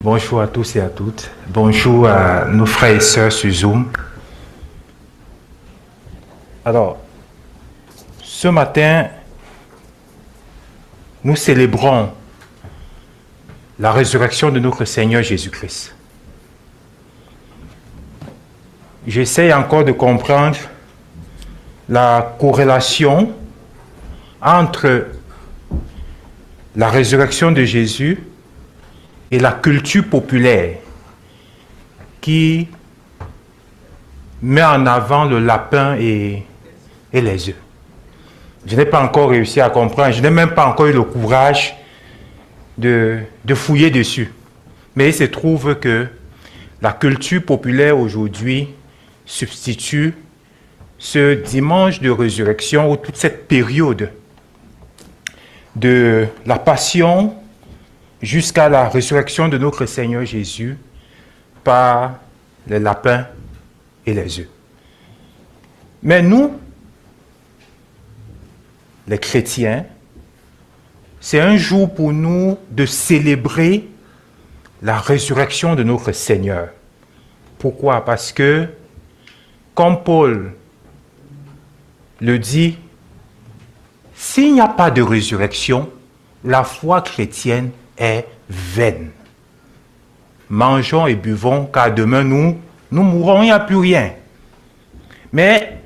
Bonjour à tous et à toutes. Bonjour à nos frères et sœurs sur Zoom. Alors, ce matin, nous célébrons la résurrection de notre Seigneur Jésus-Christ. J'essaie encore de comprendre la corrélation entre la résurrection de Jésus et la culture populaire qui met en avant le lapin et les œufs. Je n'ai pas encore réussi à comprendre, je n'ai même pas encore eu le courage de fouiller dessus. Mais il se trouve que la culture populaire aujourd'hui substitue ce dimanche de résurrection ou toute cette période de la passion jusqu'à la résurrection de notre Seigneur Jésus par les lapins et les œufs. Mais nous, les chrétiens, c'est un jour pour nous de célébrer la résurrection de notre Seigneur. Pourquoi? Parce que, comme Paul le dit, s'il n'y a pas de résurrection, la foi chrétienne est vaine. Mangeons et buvons, car demain nous mourrons, il n'y a plus rien. Mais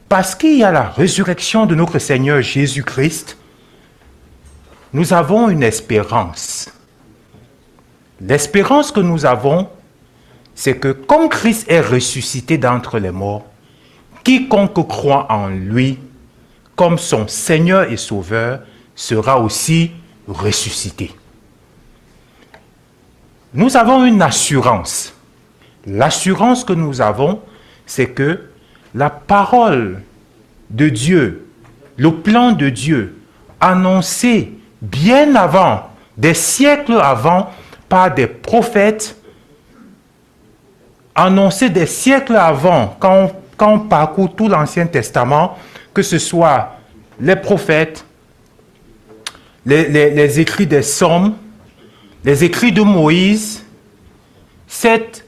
parce qu'il y a la résurrection de notre Seigneur Jésus-Christ, nous avons une espérance. L'espérance que nous avons, c'est que comme Christ est ressuscité d'entre les morts, quiconque croit en lui, comme son Seigneur et Sauveur, sera aussi ressuscité. Nous avons une assurance. L'assurance que nous avons, c'est que la parole de Dieu, le plan de Dieu, annoncé bien avant, des siècles avant, par des prophètes, annoncé des siècles avant, quand on parcourt tout l'Ancien Testament, que ce soit les prophètes, les écrits des psaumes, les écrits de Moïse, cette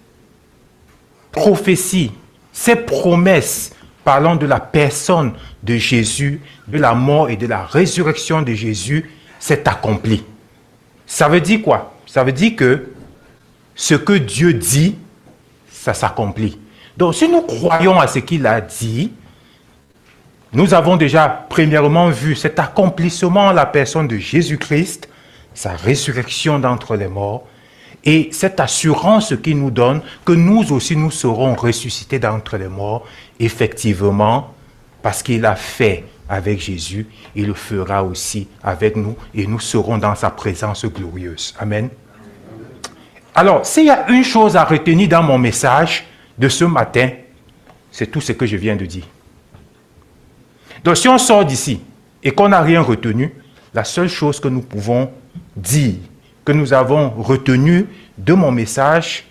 prophétie, ces promesses parlant de la personne de Jésus, de la mort et de la résurrection de Jésus, s'est accompli. Ça veut dire quoi? Ça veut dire que ce que Dieu dit, ça s'accomplit. Donc si nous croyons à ce qu'il a dit, nous avons déjà premièrement vu cet accomplissement en la personne de Jésus-Christ, sa résurrection d'entre les morts, et cette assurance qu'il nous donne que nous aussi nous serons ressuscités d'entre les morts, effectivement, parce qu'il a fait avec Jésus, il le fera aussi avec nous, et nous serons dans sa présence glorieuse. Amen. Alors, s'il y a une chose à retenir dans mon message de ce matin, c'est tout ce que je viens de dire. Donc, si on sort d'ici et qu'on n'a rien retenu, la seule chose que nous pouvons dire, que nous avons retenu de mon message,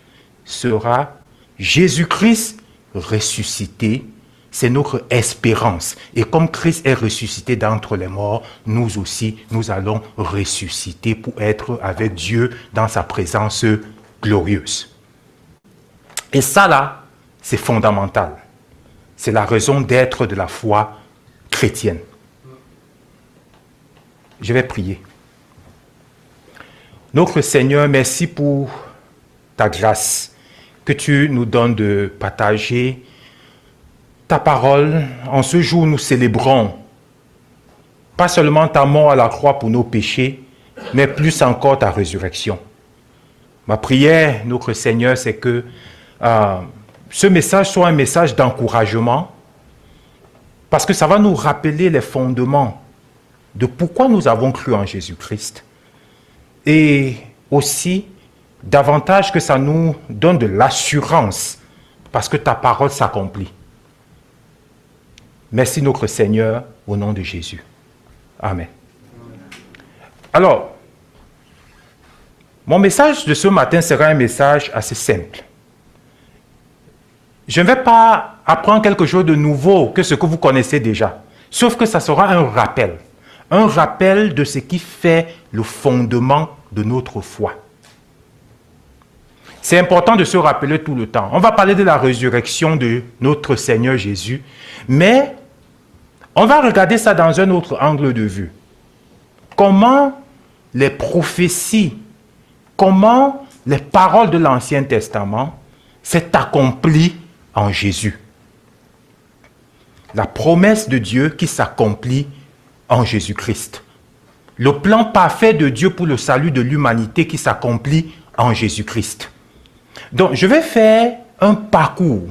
sera Jésus-Christ ressuscité. C'est notre espérance. Et comme Christ est ressuscité d'entre les morts, nous aussi, nous allons ressusciter pour être avec Dieu dans sa présence glorieuse. Et ça là, c'est fondamental. C'est la raison d'être de la foi chrétienne. Je vais prier. Notre Seigneur, merci pour ta grâce que tu nous donnes de partager ta parole. En ce jour, nous célébrons pas seulement ta mort à la croix pour nos péchés, mais plus encore ta résurrection. Ma prière, notre Seigneur, c'est que ce message soit un message d'encouragement, parce que ça va nous rappeler les fondements de pourquoi nous avons cru en Jésus-Christ. Et aussi, davantage que ça nous donne de l'assurance, parce que ta parole s'accomplit. Merci notre Seigneur, au nom de Jésus. Amen. Alors, mon message de ce matin sera un message assez simple. Je ne vais pas apprendre quelque chose de nouveau que ce que vous connaissez déjà, sauf que ça sera un rappel de ce qui fait le fondement de notre foi. C'est important de se rappeler tout le temps. On va parler de la résurrection de notre Seigneur Jésus, mais on va regarder ça dans un autre angle de vue. Comment les prophéties, comment les paroles de l'Ancien Testament s'est accomplies en Jésus. La promesse de Dieu qui s'accomplit en Jésus-Christ. Le plan parfait de Dieu pour le salut de l'humanité qui s'accomplit en Jésus-Christ. Donc, je vais faire un parcours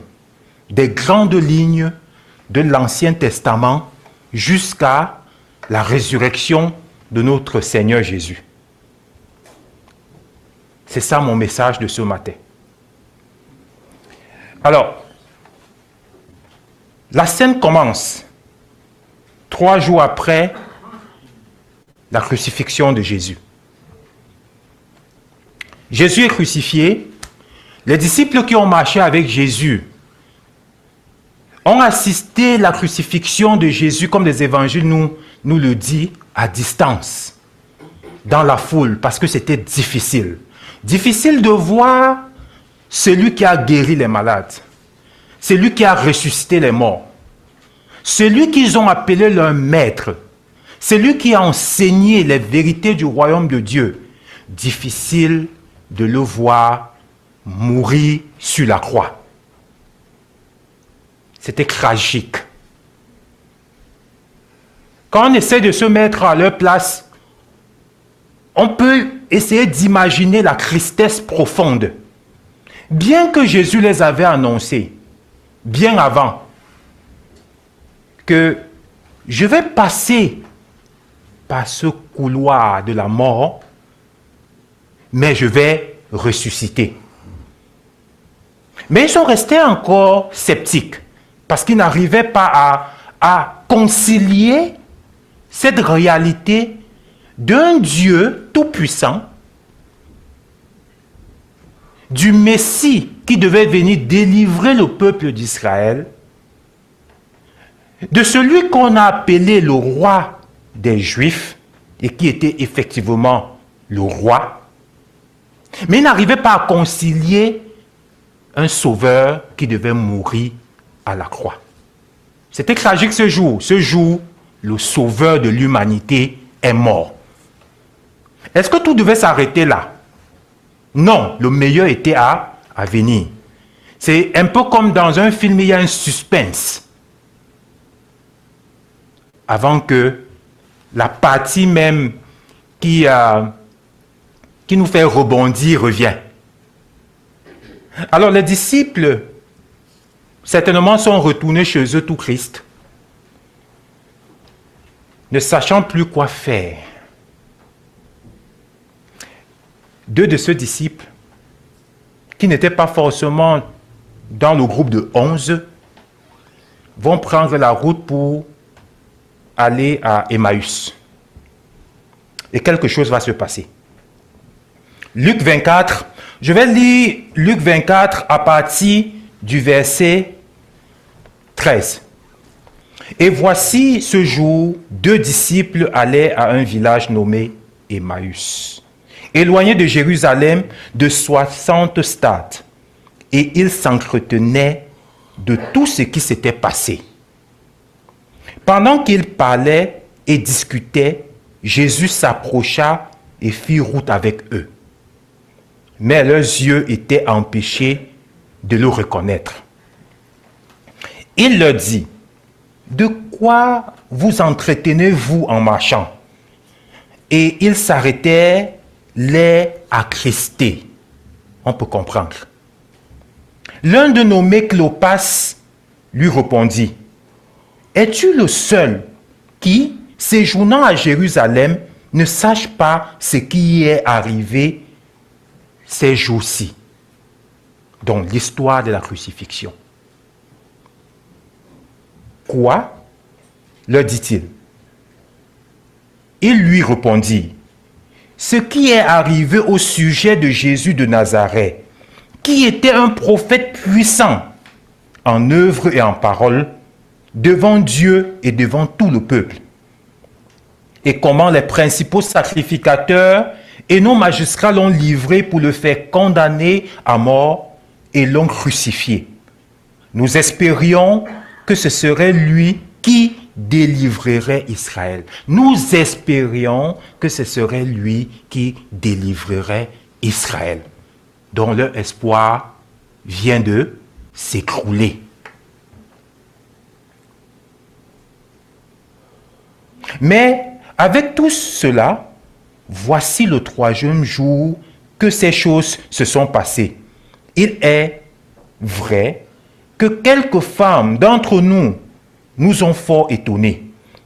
des grandes lignes de l'Ancien Testament jusqu'à la résurrection de notre Seigneur Jésus. C'est ça mon message de ce matin. Alors, la scène commence 3 jours après la crucifixion de Jésus. Jésus est crucifié. Les disciples qui ont marché avec Jésus ont assisté à la crucifixion de Jésus, comme les évangiles nous le disent, à distance, dans la foule, parce que c'était difficile. Difficile de voir celui qui a guéri les malades, celui qui a ressuscité les morts, celui qu'ils ont appelé leur maître, celui qui a enseigné les vérités du royaume de Dieu. Difficile de le voir mourir sur la croix. C'était tragique. Quand on essaie de se mettre à leur place, on peut essayer d'imaginer la tristesse profonde. Bien que Jésus les avait annoncés, bien avant, que je vais passer par ce couloir de la mort, mais je vais ressusciter. Mais ils sont restés encore sceptiques, parce qu'ils n'arrivaient pas à concilier cette réalité d'un Dieu tout-puissant, du Messie qui devait venir délivrer le peuple d'Israël, de celui qu'on a appelé le roi des Juifs, et qui était effectivement le roi, mais ils n'arrivaient pas à concilier un sauveur qui devait mourir à la croix. C'était tragique ce jour. Ce jour, le sauveur de l'humanité est mort. Est-ce que tout devait s'arrêter là? Non, le meilleur était à venir. C'est un peu comme dans un film, il y a un suspense. Avant que la partie même qui nous fait rebondir revienne. Alors les disciples, certainement, sont retournés chez eux tout Christ, ne sachant plus quoi faire. 2 de ceux disciples, qui n'étaient pas forcément dans le groupe de 11, vont prendre la route pour aller à Emmaüs. Et quelque chose va se passer. Luc 24, je vais lire Luc 24 à partir du verset 13. Et voici ce jour, 2 disciples allaient à un village nommé Emmaüs, éloigné de Jérusalem de 60 stades, et ils s'entretenaient de tout ce qui s'était passé. Pendant qu'ils parlaient et discutaient, Jésus s'approcha et fit route avec eux. Mais leurs yeux étaient empêchés de le reconnaître. Il leur dit, « De quoi vous entretenez-vous en marchant ?» Et ils s'arrêtèrent, l'air attristés. On peut comprendre. L'un de nommé Cléopas lui répondit, « Es-tu le seul qui, séjournant à Jérusalem, ne sache pas ce qui y est arrivé ces jours-ci? » Donc l'histoire de la crucifixion. Quoi? Leur dit-il. Il lui répondit, ce qui est arrivé au sujet de Jésus de Nazareth, qui était un prophète puissant en œuvre et en parole, devant Dieu et devant tout le peuple. Et comment les principaux sacrificateurs Et nos magistrats l'ont livré pour le faire condamner à mort et l'ont crucifié. Nous espérions que ce serait lui qui délivrerait Israël. Nous espérions que ce serait lui qui délivrerait Israël, dont leur espoir vient de s'écrouler. Mais avec tout cela, voici le troisième jour que ces choses se sont passées. Il est vrai que quelques femmes d'entre nous nous ont fort étonnés.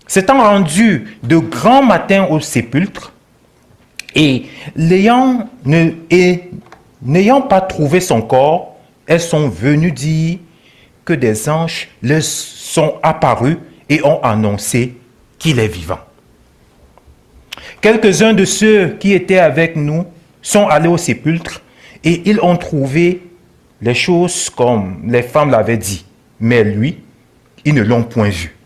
S'étant rendues de grand matin au sépulcre et n'ayant pas trouvé son corps, elles sont venues dire que des anges leur sont apparus et ont annoncé qu'il est vivant. Quelques-uns de ceux qui étaient avec nous sont allés au sépulcre et ils ont trouvé les choses comme les femmes l'avaient dit. Mais lui, ils ne l'ont point vu.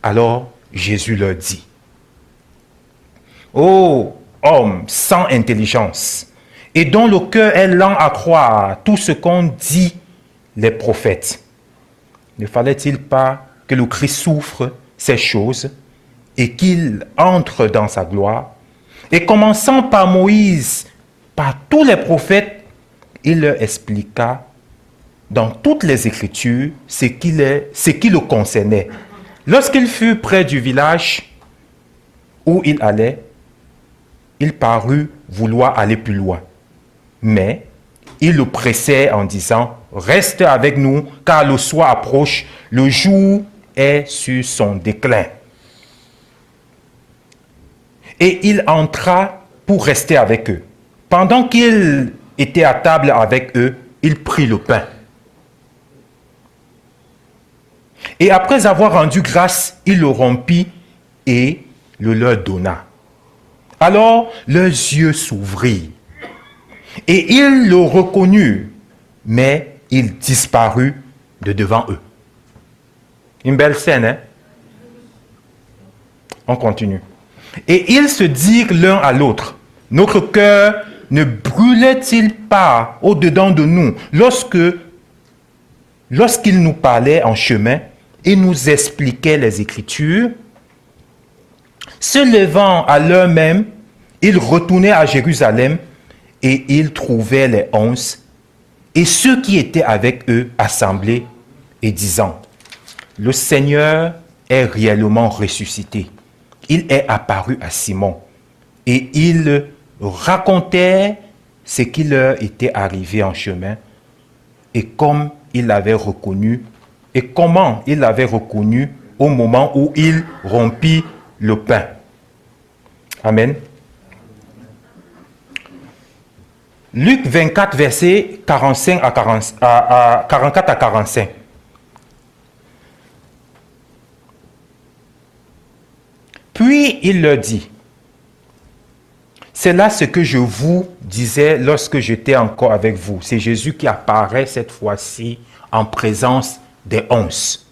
Alors Jésus leur dit, « Ô homme sans intelligence, et dont le cœur est lent à croire tout ce qu'ont dit les prophètes, ne fallait-il pas que le Christ souffre ces choses et qu'il entre dans sa gloire? Et commençant par Moïse, par tous les prophètes, il leur expliqua dans toutes les Écritures ce qui le concernait. Lorsqu'il fut près du village où il allait, il parut vouloir aller plus loin. Mais il le pressait en disant, « Reste avec nous, car le soir approche, le jour est sur son déclin. » Et il entra pour rester avec eux. Pendant qu'il était à table avec eux, il prit le pain. Et après avoir rendu grâce, il le rompit et le leur donna. Alors leurs yeux s'ouvrirent et ils le reconnurent, mais il disparut de devant eux. Une belle scène, hein? On continue. Et ils se dirent l'un à l'autre, « Notre cœur ne brûlait-il pas au-dedans de nous lorsqu'il nous parlait en chemin et nous expliquait les Écritures? » Se levant à l'heure même, ils retournaient à Jérusalem et ils trouvaient les 11 et ceux qui étaient avec eux assemblés et disant, « Le Seigneur est réellement ressuscité. Il est apparu à Simon. » Et ils racontaient ce qui leur était arrivé en chemin et comme il l'avait reconnu et comment il l'avait reconnu au moment où il rompit le pain. Amen. Luc 24, versets 44 à 45. Puis il leur dit, « C'est là ce que je vous disais lorsque j'étais encore avec vous. » C'est Jésus qui apparaît cette fois-ci en présence des 11.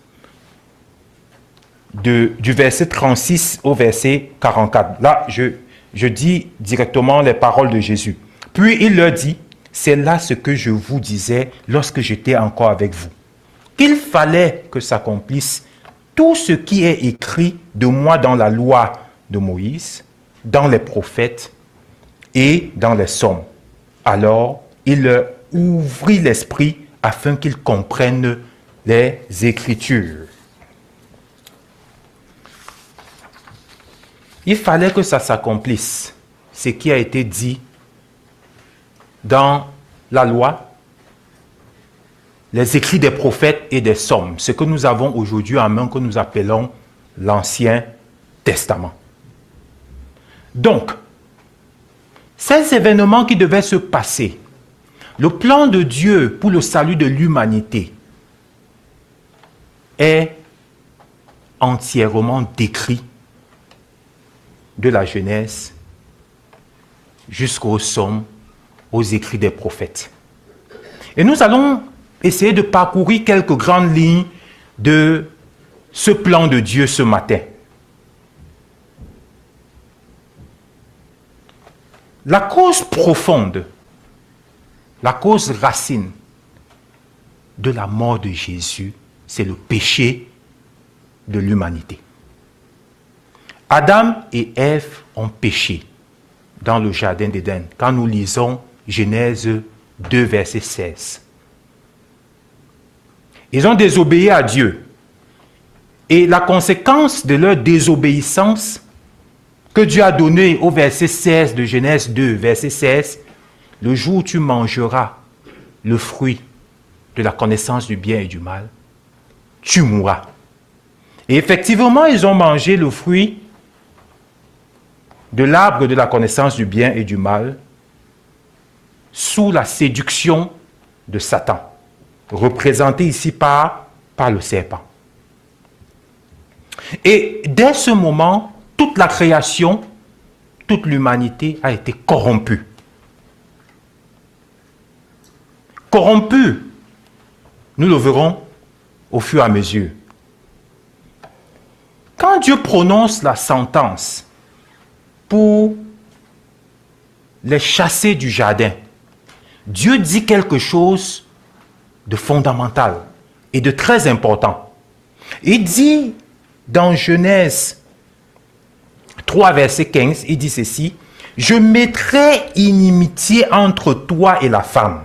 Du verset 36 au verset 44. Là, je dis directement les paroles de Jésus. Puis il leur dit, « C'est là ce que je vous disais lorsque j'étais encore avec vous. Qu'il fallait que s'accomplisse tout ce qui est écrit de moi dans la loi de Moïse, dans les prophètes et dans les psaumes. » Alors, il leur ouvrit l'esprit afin qu'ils comprennent les Écritures. Il fallait que ça s'accomplisse, ce qui a été dit dans la loi, les écrits des prophètes et des psaumes, ce que nous avons aujourd'hui en main, que nous appelons l'Ancien Testament. Donc, ces événements qui devaient se passer, le plan de Dieu pour le salut de l'humanité est entièrement décrit de la Genèse jusqu'aux psaumes, aux écrits des prophètes. Et nous allons essayer de parcourir quelques grandes lignes de ce plan de Dieu ce matin. La cause profonde, la cause racine de la mort de Jésus, c'est le péché de l'humanité. Adam et Ève ont péché dans le jardin d'Éden, quand nous lisons Genèse 2, verset 16. Ils ont désobéi à Dieu. Et la conséquence de leur désobéissance que Dieu a donnée au verset 16 de Genèse 2, verset 16, le jour où tu mangeras le fruit de la connaissance du bien et du mal, tu mourras. Et effectivement, ils ont mangé le fruit de l'arbre de la connaissance du bien et du mal sous la séduction de Satan, représenté ici par le serpent. Et dès ce moment, toute la création, toute l'humanité a été corrompue. Corrompue, nous le verrons au fur et à mesure. Quand Dieu prononce la sentence pour les chasser du jardin, Dieu dit quelque chose de fondamental et de très important. Il dit dans Genèse 3, verset 15, il dit ceci: « Je mettrai inimitié entre toi et la femme,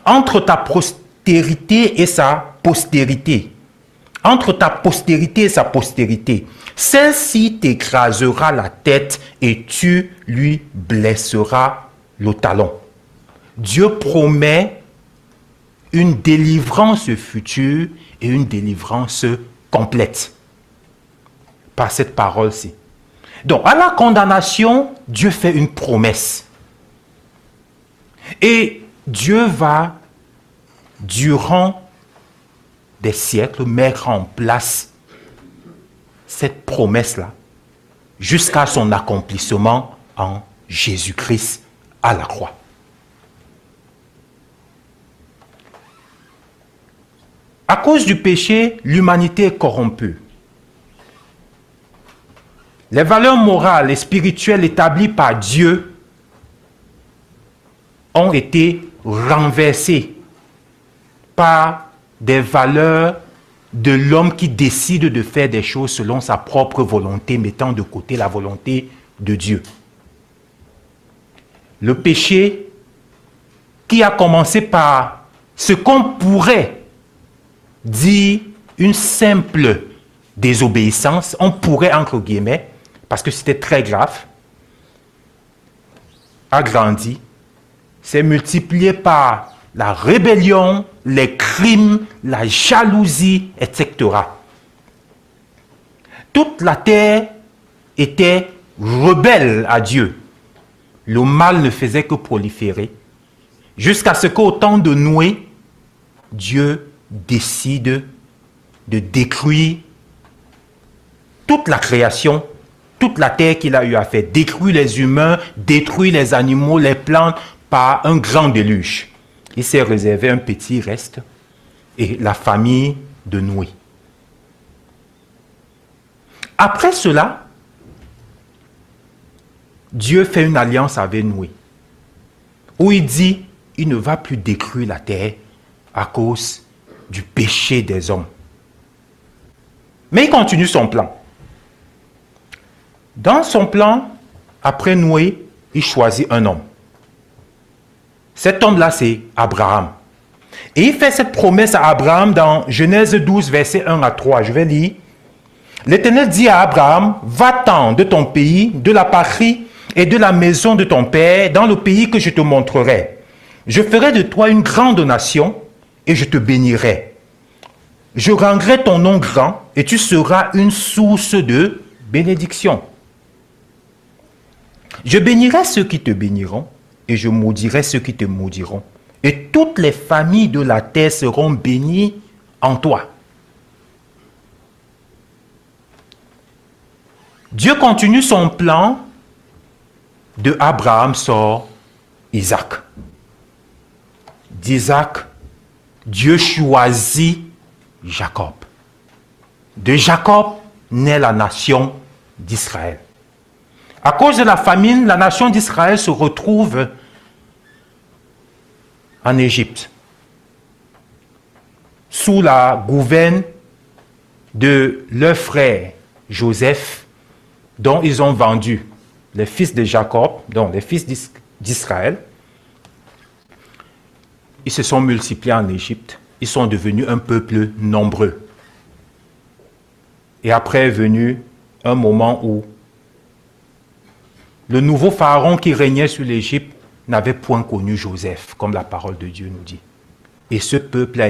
entre ta postérité et sa postérité, entre ta postérité et sa postérité. Celle-ci t'écrasera la tête et tu lui blesseras le talon. » Dieu promet une délivrance future et une délivrance complète par cette parole-ci. Donc, à la condamnation, Dieu fait une promesse. Et Dieu va, durant des siècles, mettre en place cette promesse-là jusqu'à son accomplissement en Jésus-Christ à la croix. À cause du péché, l'humanité est corrompue. Les valeurs morales et spirituelles établies par Dieu ont été renversées par des valeurs de l'homme qui décide de faire des choses selon sa propre volonté, mettant de côté la volonté de Dieu. Le péché qui a commencé par ce qu'on pourrait dire une simple désobéissance, on pourrait entre guillemets, parce que c'était très grave, a grandi, s'est multiplié par la rébellion, les crimes, la jalousie, etc. Toute la terre était rebelle à Dieu. Le mal ne faisait que proliférer, jusqu'à ce qu'au temps de Noé, Dieu décide de détruire toute la création, toute la terre qu'il a eu à faire, détruire les humains, détruire les animaux, les plantes, par un grand déluge. Il s'est réservé un petit reste, et la famille de Noé. Après cela, Dieu fait une alliance avec Noé, où il dit, il ne va plus détruire la terre à cause du péché des hommes. Mais il continue son plan. Dans son plan, après Noé, il choisit un homme. Cet homme-là, c'est Abraham. Et il fait cette promesse à Abraham dans Genèse 12, versets 1 à 3. Je vais lire. L'Éternel dit à Abraham, « Va-t'en de ton pays, de la patrie et de la maison de ton père, dans le pays que je te montrerai. Je ferai de toi une grande nation et je te bénirai. Je rendrai ton nom grand et tu seras une source de bénédiction. Je bénirai ceux qui te béniront et je maudirai ceux qui te maudiront. Et toutes les familles de la terre seront bénies en toi. » Dieu continue son plan. De Abraham sort Isaac. D'Isaac, Dieu choisit Jacob. De Jacob naît la nation d'Israël. À cause de la famine, la nation d'Israël se retrouve en Égypte, sous la gouverne de leur frère Joseph, dont ils ont vendu les fils de Jacob, donc les fils d'Israël. Ils se sont multipliés en Égypte. Ils sont devenus un peuple nombreux. Et après est venu un moment où le nouveau pharaon qui régnait sur l'Égypte n'avait point connu Joseph, comme la parole de Dieu nous dit. Et ce peuple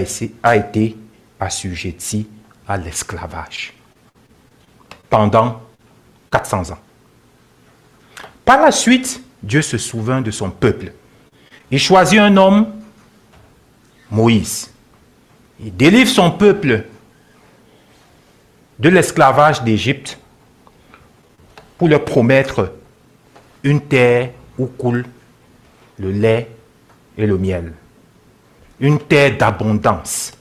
a été assujetti à l'esclavage pendant 400 ans. Par la suite, Dieu se souvint de son peuple. Il choisit un homme, Moïse. Il délivre son peuple de l'esclavage d'Égypte pour leur promettre une terre où coule le lait et le miel. Une terre d'abondance,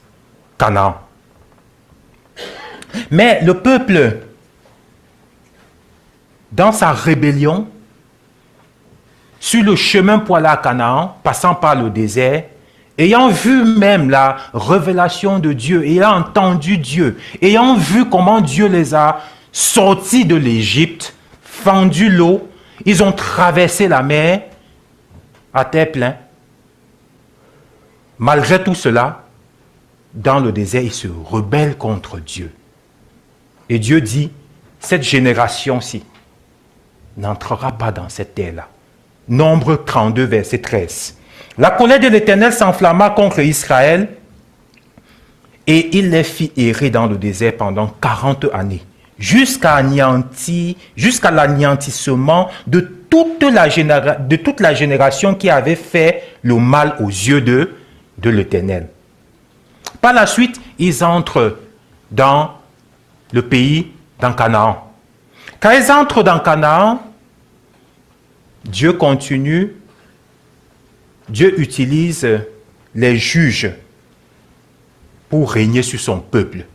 Canaan. Mais le peuple, dans sa rébellion, sur le chemin pour aller à Canaan, passant par le désert, ayant vu même la révélation de Dieu, ayant entendu Dieu, ayant vu comment Dieu les a sortis de l'Égypte, fendu l'eau, ils ont traversé la mer à terre pleine. Malgré tout cela, dans le désert, ils se rebellent contre Dieu. Et Dieu dit, cette génération-ci n'entrera pas dans cette terre-là. Nombre 32, verset 13. La colère de l'Éternel s'enflamma contre Israël et il les fit errer dans le désert pendant 40 années, jusqu'à l'anéantissement de toute la génération qui avait fait le mal aux yeux de l'Éternel. Par la suite, ils entrent dans le pays, dans Canaan. Quand ils entrent dans Canaan, Dieu continue, Dieu utilise les juges pour régner sur son peuple,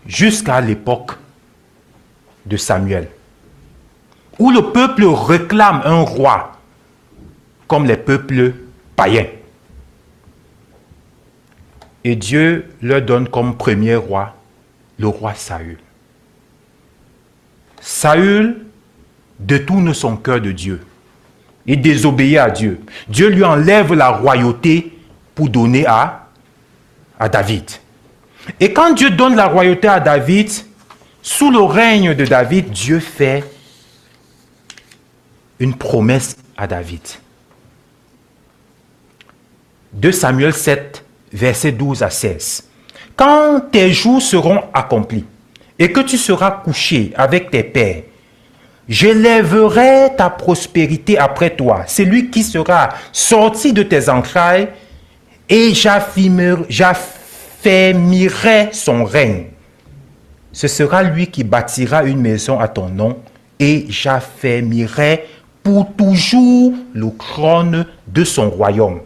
jusqu'à l'époque de Samuel, où le peuple réclame un roi, comme les peuples païens. Et Dieu leur donne comme premier roi le roi Saül. Saül détourne son cœur de Dieu. Il désobéit à Dieu. Dieu lui enlève la royauté pour donner à David. Et quand Dieu donne la royauté à David, sous le règne de David, Dieu fait une promesse à David. 2 Samuel 7, versets 12 à 16. Quand tes jours seront accomplis et que tu seras couché avec tes pères, j'élèverai ta prospérité après toi, celui qui sera sorti de tes entrailles, et j'affermirai son règne. Ce sera lui qui bâtira une maison à ton nom, et j'affermirai pour toujours le trône de son royaume.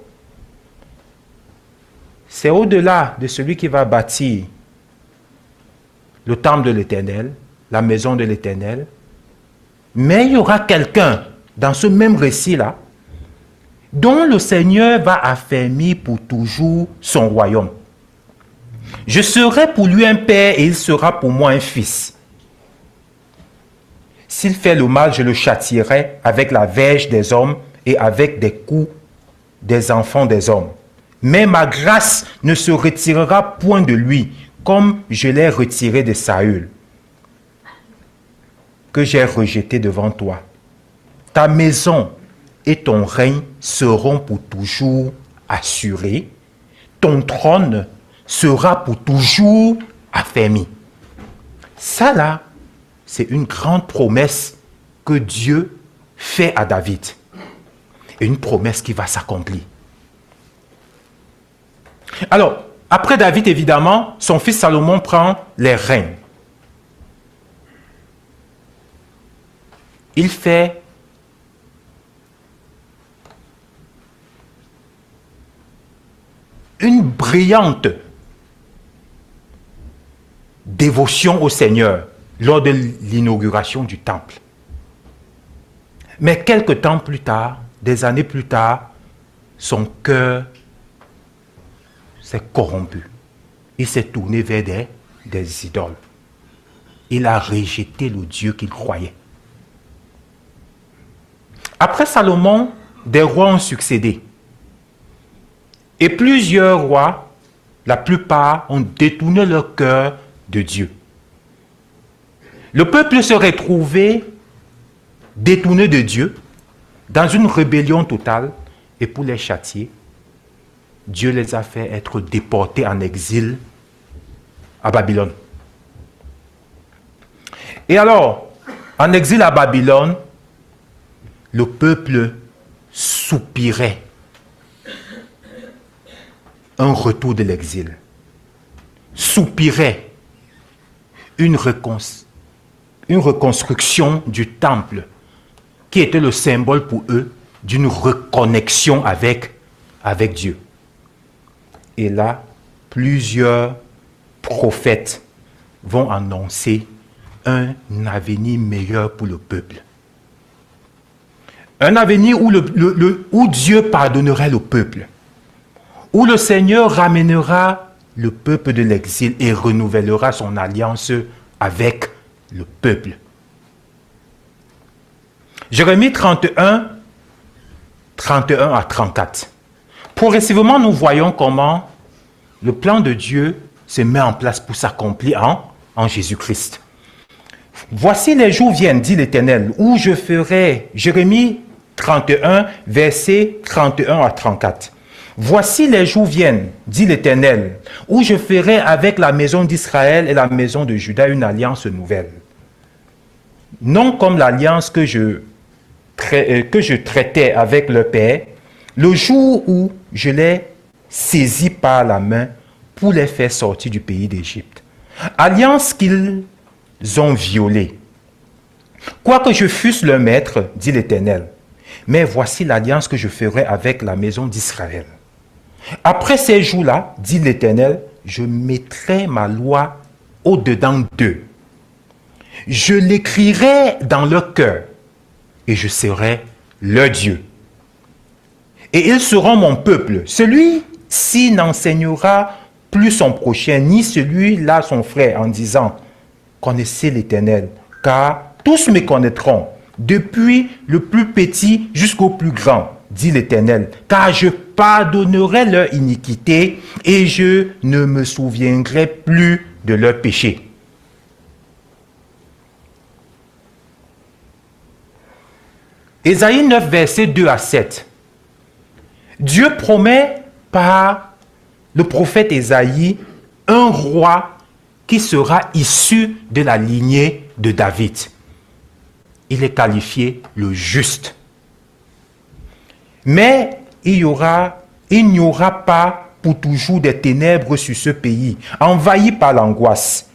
C'est au-delà de celui qui va bâtir le temple de l'Éternel, la maison de l'Éternel. Mais il y aura quelqu'un dans ce même récit-là dont le Seigneur va affermir pour toujours son royaume. Je serai pour lui un père et il sera pour moi un fils. S'il fait le mal, je le châtierai avec la verge des hommes et avec des coups des enfants des hommes. Mais ma grâce ne se retirera point de lui, comme je l'ai retiré de Saül, que j'ai rejeté devant toi. Ta maison et ton règne seront pour toujours assurés. Ton trône sera pour toujours affermi. Ça là, c'est une grande promesse que Dieu fait à David. Une promesse qui va s'accomplir. Alors, après David, évidemment, son fils Salomon prend les rênes. Il fait une brillante dévotion au Seigneur lors de l'inauguration du temple. Mais quelque temps plus tard, des années plus tard, son cœur s'est corrompu. Il s'est tourné vers des idoles. Il a rejeté le Dieu qu'il croyait. Après Salomon, des rois ont succédé. Et plusieurs rois, la plupart, ont détourné leur cœur de Dieu. Le peuple se retrouvait détourné de Dieu, dans une rébellion totale, et pour les châtier, Dieu les a fait être déportés en exil à Babylone. Et alors, en exil à Babylone, le peuple soupirait un retour de l'exil, soupirait une reconstruction du temple qui était le symbole pour eux d'une reconnexion avec Dieu. Et là, plusieurs prophètes vont annoncer un avenir meilleur pour le peuple. Un avenir où Dieu pardonnerait le peuple, où le Seigneur ramènera le peuple de l'exil et renouvellera son alliance avec le peuple. Jérémie 31, 31 à 34. Progressivement, nous voyons comment le plan de Dieu se met en place pour s'accomplir en Jésus-Christ. Voici les jours viennent, dit l'Éternel, où je ferai, Jérémie 31, versets 31 à 34. Voici les jours viennent, dit l'Éternel, où je ferai avec la maison d'Israël et la maison de Juda une alliance nouvelle. Non comme l'alliance que je traitais avec leur père, le jour où je les saisis par la main pour les faire sortir du pays d'Égypte. Alliance qu'ils ont violée. Quoique je fusse leur maître, dit l'Éternel, mais voici l'alliance que je ferai avec la maison d'Israël. Après ces jours-là, dit l'Éternel, je mettrai ma loi au-dedans d'eux. Je l'écrirai dans leur cœur et je serai leur Dieu. Et ils seront mon peuple. Celui-ci n'enseignera plus son prochain, ni celui-là son frère, en disant, connaissez l'Éternel, car tous me connaîtront, depuis le plus petit jusqu'au plus grand, dit l'Éternel, car je pardonnerai leur iniquité et je ne me souviendrai plus de leurs péchés. Ésaïe 9, versets 2 à 7. Dieu promet par le prophète Ésaïe un roi qui sera issu de la lignée de David. Il est qualifié le juste. Mais il n'y aura pas pour toujours des ténèbres sur ce pays, envahi par l'angoisse.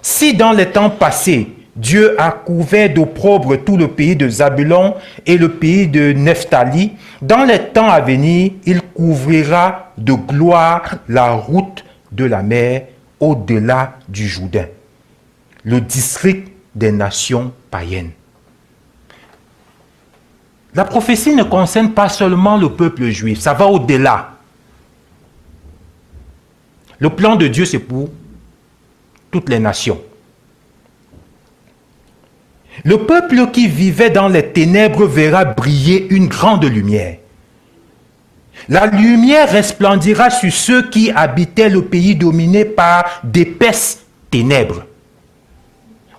Si dans les temps passés, Dieu a couvert d'opprobre tout le pays de Zabulon et le pays de Nephtali, dans les temps à venir, il couvrira de gloire la route de la mer au-delà du Jourdain, le district des nations païennes. La prophétie ne concerne pas seulement le peuple juif, ça va au-delà. Le plan de Dieu, c'est pour toutes les nations. Le peuple qui vivait dans les ténèbres verra briller une grande lumière. La lumière resplendira sur ceux qui habitaient le pays dominé par d'épaisses ténèbres.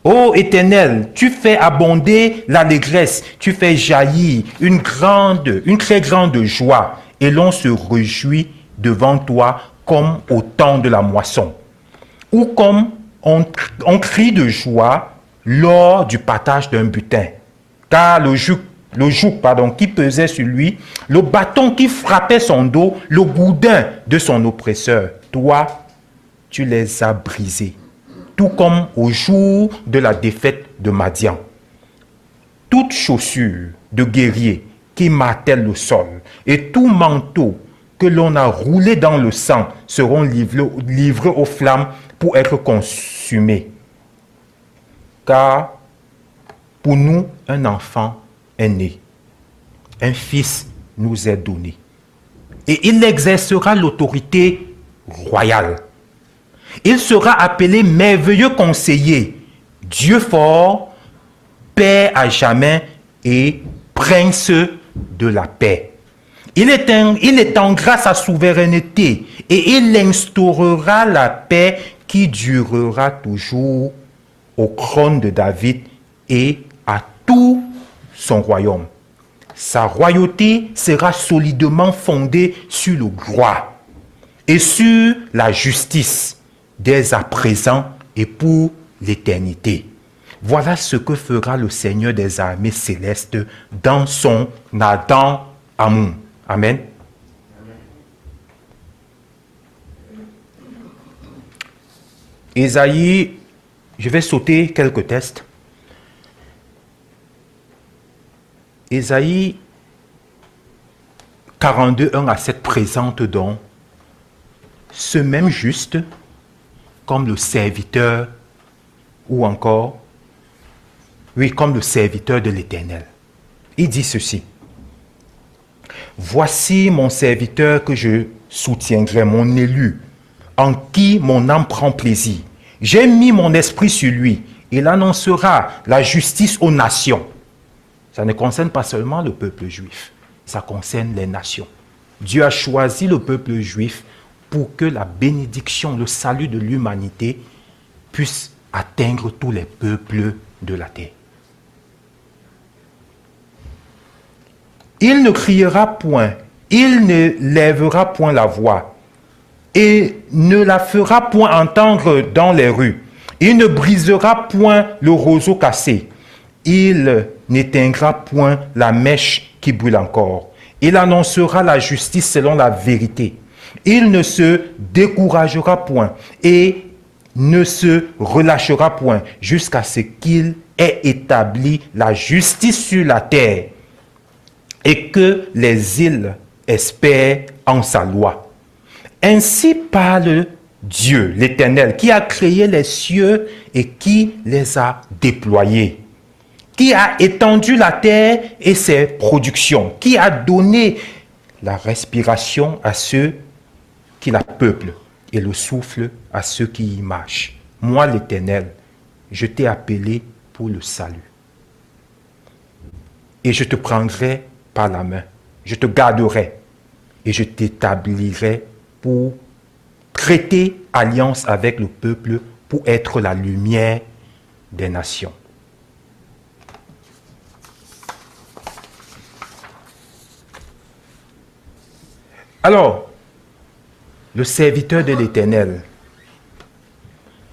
Ô Éternel, tu fais abonder l'allégresse, tu fais jaillir une très grande joie, et l'on se réjouit devant toi comme au temps de la moisson, ou comme on crie de joie lors du partage d'un butin. Car le joug qui pesait sur lui, le bâton qui frappait son dos, le gourdin de son oppresseur, toi, tu les as brisés, tout comme au jour de la défaite de Madian. Toute chaussure de guerrier qui martèle le sol et tout manteau que l'on a roulé dans le sang seront livrés aux flammes pour être consumés. Car pour nous, un enfant est né. Un fils nous est donné. Et il exercera l'autorité royale. Il sera appelé merveilleux conseiller, Dieu fort, Père à jamais et prince de la paix. Il étendra sa souveraineté et il instaurera la paix qui durera toujours au trône de David et à tout son royaume. Sa royauté sera solidement fondée sur le droit et sur la justice dès à présent et pour l'éternité. Voilà ce que fera le Seigneur des armées célestes dans son ardent amour. Amen. Ésaïe, je vais sauter quelques textes. Ésaïe 42, 1 à 7 présente donc ce même juste comme le serviteur ou encore, oui, comme le serviteur de l'Éternel. Il dit ceci. Voici mon serviteur que je soutiendrai, mon élu, en qui mon âme prend plaisir. J'ai mis mon esprit sur lui. Il annoncera la justice aux nations. Ça ne concerne pas seulement le peuple juif, ça concerne les nations. Dieu a choisi le peuple juif pour que la bénédiction, le salut de l'humanité puisse atteindre tous les peuples de la terre. Il ne criera point, il ne lèvera point la voix et ne la fera point entendre dans les rues. Il ne brisera point le roseau cassé. Il n'éteindra point la mèche qui brûle encore. Il annoncera la justice selon la vérité. Il ne se découragera point et ne se relâchera point jusqu'à ce qu'il ait établi la justice sur la terre et que les îles espèrent en sa loi. Ainsi parle Dieu, l'Éternel, qui a créé les cieux et qui les a déployés, qui a étendu la terre et ses productions, qui a donné la respiration à ceux qui la peuplent et le souffle à ceux qui y marchent. Moi, l'Éternel, je t'ai appelé pour le salut. Et je te prendrai par la main, je te garderai et je t'établirai pour traiter alliance avec le peuple, pour être la lumière des nations. Alors, le serviteur de l'Éternel,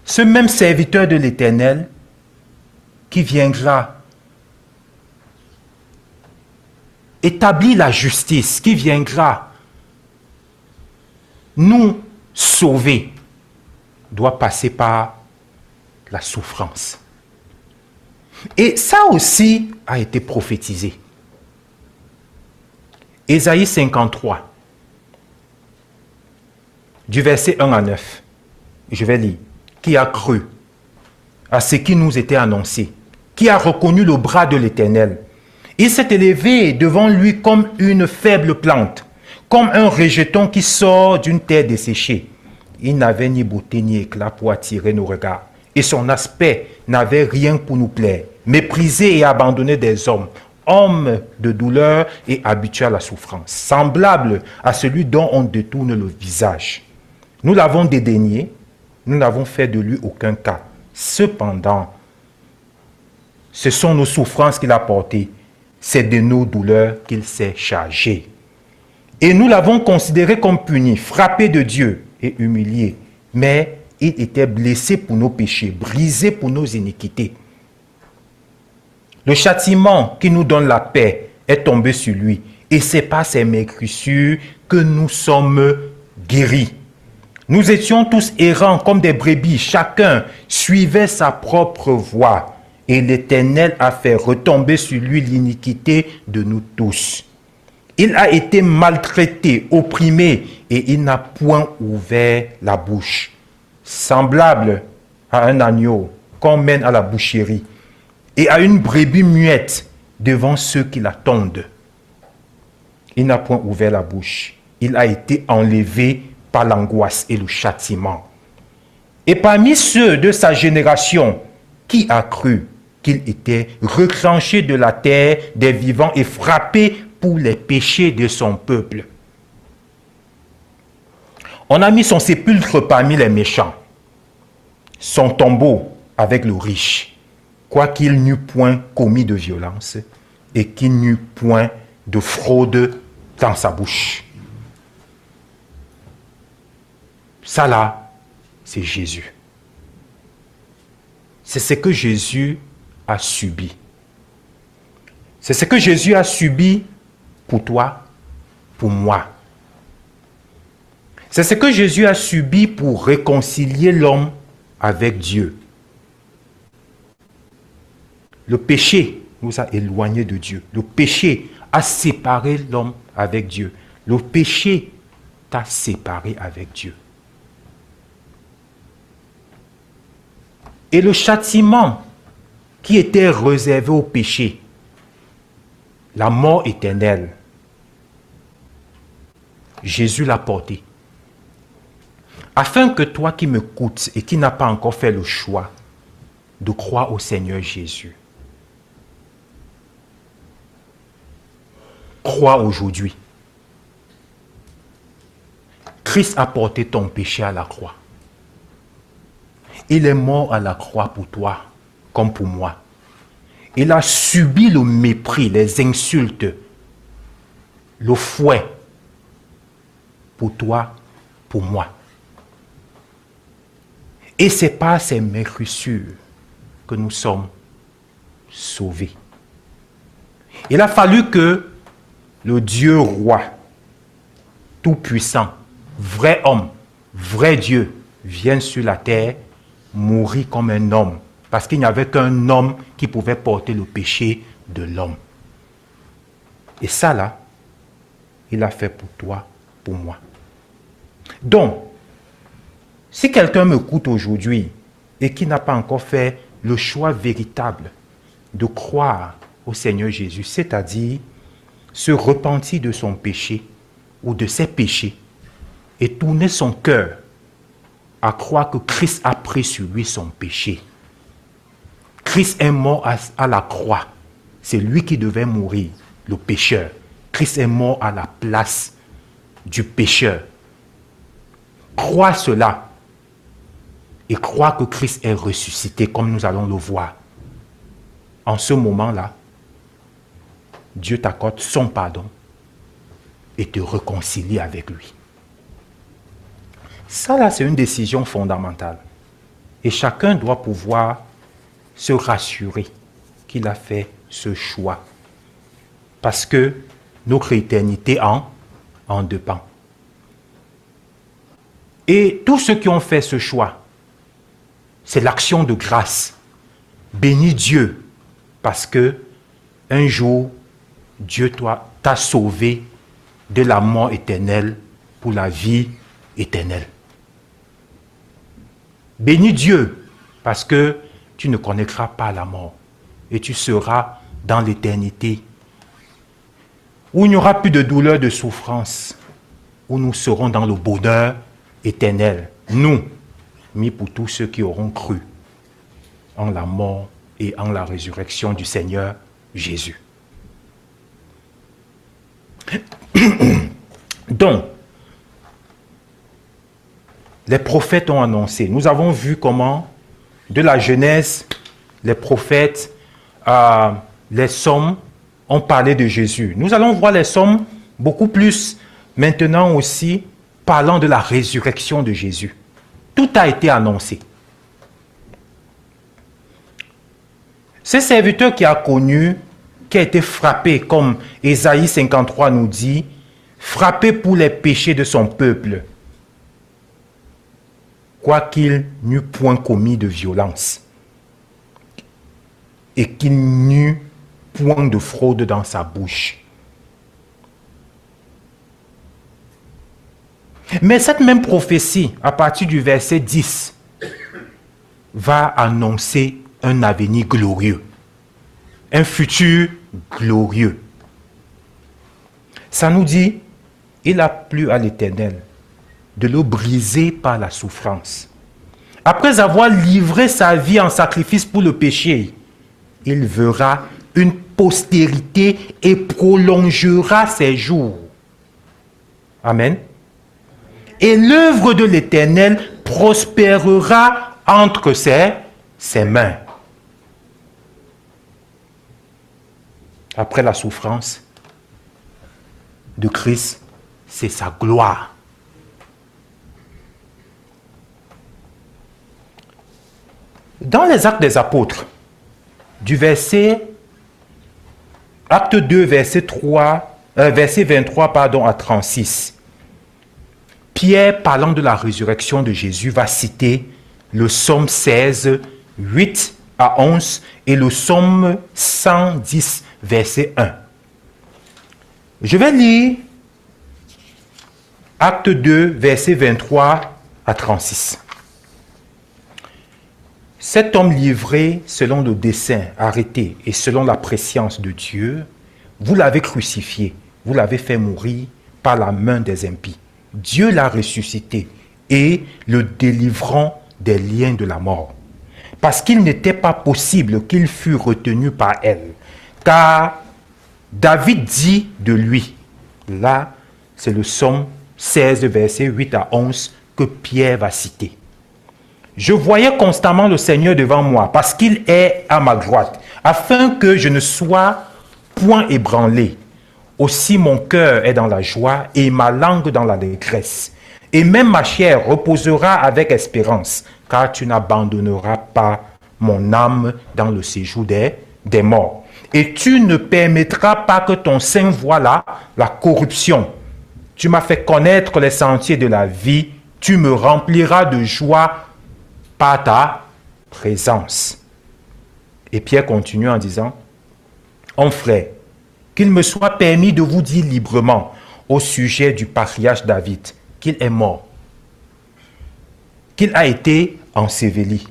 ce même serviteur de l'Éternel qui viendra établir la justice, qui viendra nous sauver, doit passer par la souffrance. Et ça aussi a été prophétisé. Ésaïe 53, du verset 1 à 9. Je vais lire. Qui a cru à ce qui nous était annoncé? Qui a reconnu le bras de l'Éternel? Il s'est élevé devant lui comme une faible plante, comme un rejeton qui sort d'une terre desséchée. Il n'avait ni beauté ni éclat pour attirer nos regards, et son aspect n'avait rien pour nous plaire. Méprisé et abandonné des hommes, homme de douleur et habitué à la souffrance, semblable à celui dont on détourne le visage. Nous l'avons dédaigné, nous n'avons fait de lui aucun cas. Cependant, ce sont nos souffrances qu'il a portées, c'est de nos douleurs qu'il s'est chargé. Et nous l'avons considéré comme puni, frappé de Dieu et humilié. Mais il était blessé pour nos péchés, brisé pour nos iniquités. Le châtiment qui nous donne la paix est tombé sur lui. Et c'est par ses maigrissures que nous sommes guéris. Nous étions tous errants comme des brebis. Chacun suivait sa propre voie. Et l'Éternel a fait retomber sur lui l'iniquité de nous tous. Il a été maltraité, opprimé, et il n'a point ouvert la bouche. Semblable à un agneau qu'on mène à la boucherie, et à une brebis muette devant ceux qui l'attendent. Il n'a point ouvert la bouche. Il a été enlevé par l'angoisse et le châtiment. Et parmi ceux de sa génération, qui a cru qu'il était retranché de la terre des vivants et frappé pour les péchés de son peuple? On a mis son sépulcre parmi les méchants, son tombeau avec le riche, quoiqu'il n'eût point commis de violence et qu'il n'eût point de fraude dans sa bouche. Ça là, c'est Jésus. C'est ce que Jésus a subi. C'est ce que Jésus a subi pour toi, pour moi. C'est ce que Jésus a subi pour réconcilier l'homme avec Dieu. Le péché nous a éloignés de Dieu. Le péché a séparé l'homme avec Dieu. Le péché t'a séparé avec Dieu. Et le châtiment qui était réservé au péché, la mort éternelle, Jésus l'a porté. Afin que toi qui m'écoutes et qui n'as pas encore fait le choix de croire au Seigneur Jésus, crois aujourd'hui. Christ a porté ton péché à la croix. Il est mort à la croix pour toi, comme pour moi. Il a subi le mépris, les insultes, le fouet, pour toi, pour moi. Et c'est par ces mécrissures que nous sommes sauvés. Il a fallu que le Dieu roi, tout-puissant, vrai homme, vrai Dieu, vienne sur la terre, mourir comme un homme, parce qu'il n'y avait qu'un homme qui pouvait porter le péché de l'homme. Et ça là, il a fait pour toi, pour moi. Donc, si quelqu'un m'écoute aujourd'hui et qui n'a pas encore fait le choix véritable de croire au Seigneur Jésus, c'est-à-dire se repentir de son péché ou de ses péchés et tourner son cœur à croire que Christ a pris sur lui son péché. Christ est mort à la croix. C'est lui qui devait mourir, le pécheur. Christ est mort à la place du pécheur. Crois cela et crois que Christ est ressuscité comme nous allons le voir. En ce moment-là, Dieu t'accorde son pardon et te réconcilie avec lui. Ça là, c'est une décision fondamentale. Et chacun doit pouvoir se rassurer qu'il a fait ce choix. Parce que notre éternité en dépend. Et tous ceux qui ont fait ce choix, c'est l'action de grâce. Bénis Dieu, parce que un jour, Dieu t'a sauvé de la mort éternelle pour la vie éternelle. Bénis Dieu, parce que tu ne connaîtras pas la mort et tu seras dans l'éternité où il n'y aura plus de douleur, de souffrance, où nous serons dans le bonheur éternel. Nous, mis pour tous ceux qui auront cru en la mort et en la résurrection du Seigneur Jésus. Donc, les prophètes ont annoncé. Nous avons vu comment, de la Genèse, les prophètes, les psaumes ont parlé de Jésus. Nous allons voir les psaumes beaucoup plus maintenant aussi parlant de la résurrection de Jésus. Tout a été annoncé. Ce serviteur qui a connu, qui a été frappé, comme Ésaïe 53 nous dit, frappé pour les péchés de son peuple, quoiqu'il n'eût point commis de violence et qu'il n'eût point de fraude dans sa bouche. Mais cette même prophétie, à partir du verset 10, va annoncer un avenir glorieux, un futur glorieux. Ça nous dit, il a plu à l'Éternel de le briser par la souffrance. Après avoir livré sa vie en sacrifice pour le péché, il verra une postérité et prolongera ses jours. Amen. Et l'œuvre de l'Éternel prospérera entre ses mains. Après la souffrance de Christ, c'est sa gloire. Dans les Actes des Apôtres, du Acte 2, verset 23 à 36, Pierre, parlant de la résurrection de Jésus, va citer le psaume 16, 8 à 11 et le psaume 110, verset 1. Je vais lire Acte 2, verset 23 à 36. Cet homme livré selon le dessein arrêté et selon la prescience de Dieu, vous l'avez crucifié, vous l'avez fait mourir par la main des impies. Dieu l'a ressuscité et le délivrant des liens de la mort. Parce qu'il n'était pas possible qu'il fût retenu par elle. Car David dit de lui, là c'est le psaume 16, versets 8 à 11 que Pierre va citer. Je voyais constamment le Seigneur devant moi, parce qu'il est à ma droite, afin que je ne sois point ébranlé. Aussi mon cœur est dans la joie et ma langue dans la détresse. Et même ma chair reposera avec espérance, car tu n'abandonneras pas mon âme dans le séjour des morts. Et tu ne permettras pas que ton sein voie la corruption. Tu m'as fait connaître les sentiers de la vie, tu me rempliras de joie par ta présence. Et Pierre continue en disant, « Mon frère, qu'il me soit permis de vous dire librement au sujet du patriarche David qu'il est mort, qu'il a été enseveli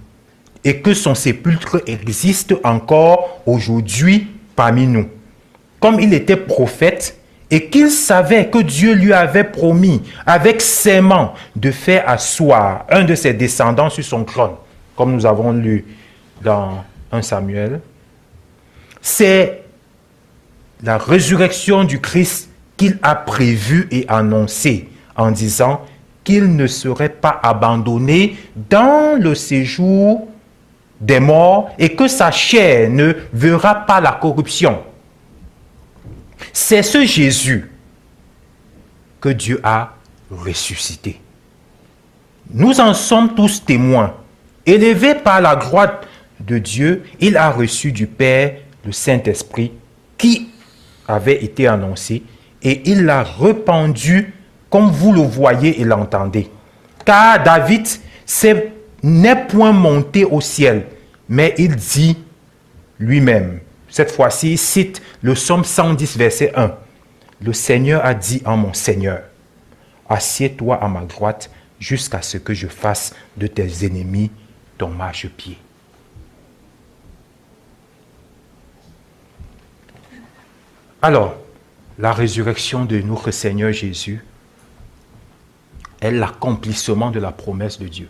et que son sépulcre existe encore aujourd'hui parmi nous. Comme il était prophète et qu'il savait que Dieu lui avait promis avec serment de faire asseoir un de ses descendants sur son trône, comme nous avons lu dans 1 Samuel, c'est la résurrection du Christ qu'il a prévue et annoncée en disant qu'il ne serait pas abandonné dans le séjour des morts et que sa chair ne verra pas la corruption. C'est ce Jésus que Dieu a ressuscité. Nous en sommes tous témoins. Élevé par la droite de Dieu, il a reçu du Père le Saint-Esprit qui avait été annoncé et il l'a répandu comme vous le voyez et l'entendez. Car David n'est point monté au ciel, mais il dit lui-même, cette fois-ci, il cite le psaume 110, verset 1. Le Seigneur a dit en mon Seigneur, assieds-toi à ma droite jusqu'à ce que je fasse de tes ennemis ton marchepied. Alors, la résurrection de notre Seigneur Jésus est l'accomplissement de la promesse de Dieu.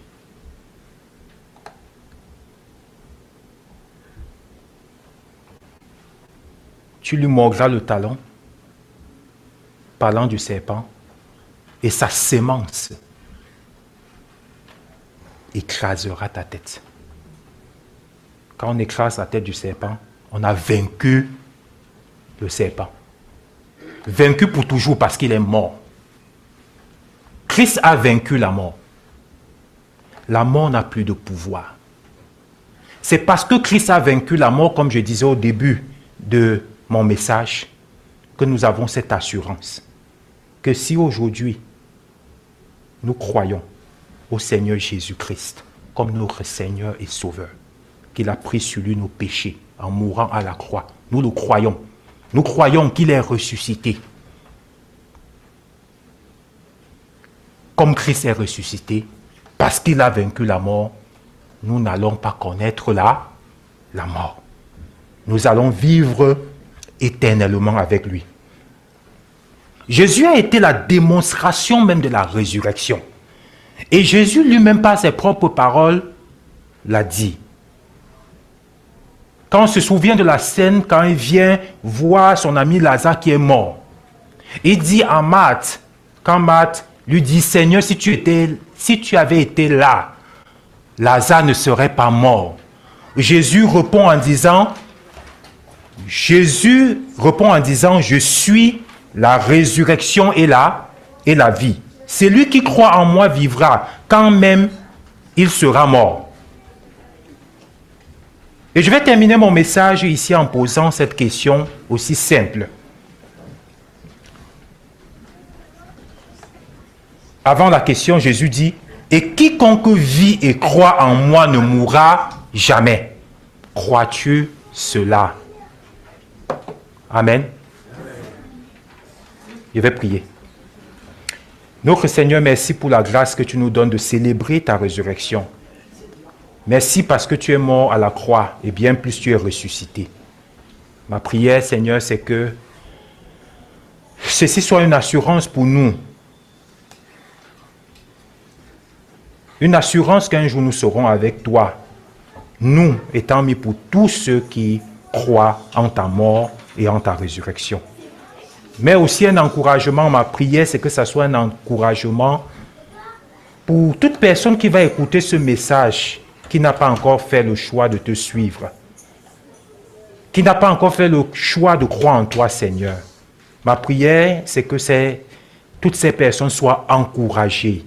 Tu lui mordras le talon, parlant du serpent, et sa sémence écrasera ta tête. Quand on écrase la tête du serpent, on a vaincu le serpent. Vaincu pour toujours parce qu'il est mort. Christ a vaincu la mort. La mort n'a plus de pouvoir. C'est parce que Christ a vaincu la mort, comme je disais au début de mon message, que nous avons cette assurance que si aujourd'hui nous croyons au Seigneur Jésus-Christ comme notre Seigneur et Sauveur, qu'il a pris sur lui nos péchés en mourant à la croix, nous le croyons. Nous croyons qu'il est ressuscité. Comme Christ est ressuscité, parce qu'il a vaincu la mort, nous n'allons pas connaître la mort. Nous allons vivre éternellement avec lui. Jésus a été la démonstration même de la résurrection. Et Jésus lui-même, par ses propres paroles, l'a dit. Quand on se souvient de la scène, quand il vient voir son ami Lazare qui est mort, il dit à Marthe, quand Marthe lui dit, Seigneur, si tu avais été là, Lazare ne serait pas mort. Jésus répond en disant, je suis la résurrection et la vie. Celui qui croit en moi vivra, quand même il sera mort. Et je vais terminer mon message ici en posant cette question aussi simple. Avant la question, Jésus dit, « Et quiconque vit et croit en moi ne mourra jamais. » Crois-tu cela? Amen. Je vais prier. Notre Seigneur, merci pour la grâce que tu nous donnes de célébrer ta résurrection. Merci parce que tu es mort à la croix et bien plus tu es ressuscité. Ma prière, Seigneur, c'est que ceci soit une assurance pour nous. Une assurance qu'un jour nous serons avec toi. Nous étant mis pour tous ceux qui croient en ta mort et en ta résurrection. Mais aussi un encouragement, ma prière, c'est que ça soit un encouragement pour toute personne qui va écouter ce message, qui n'a pas encore fait le choix de te suivre, qui n'a pas encore fait le choix de croire en toi, Seigneur. Ma prière, c'est que toutes ces personnes soient encouragées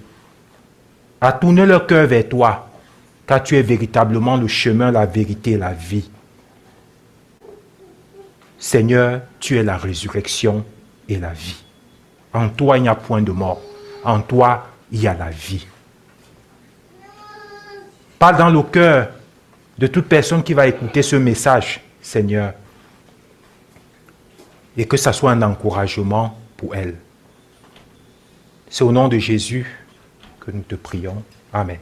à tourner leur cœur vers toi, car tu es véritablement le chemin, la vérité et la vie. Seigneur, tu es la résurrection et la vie. En toi, il n'y a point de mort. En toi, il y a la vie. Parle dans le cœur de toute personne qui va écouter ce message, Seigneur, et que ça soit un encouragement pour elle. C'est au nom de Jésus que nous te prions. Amen.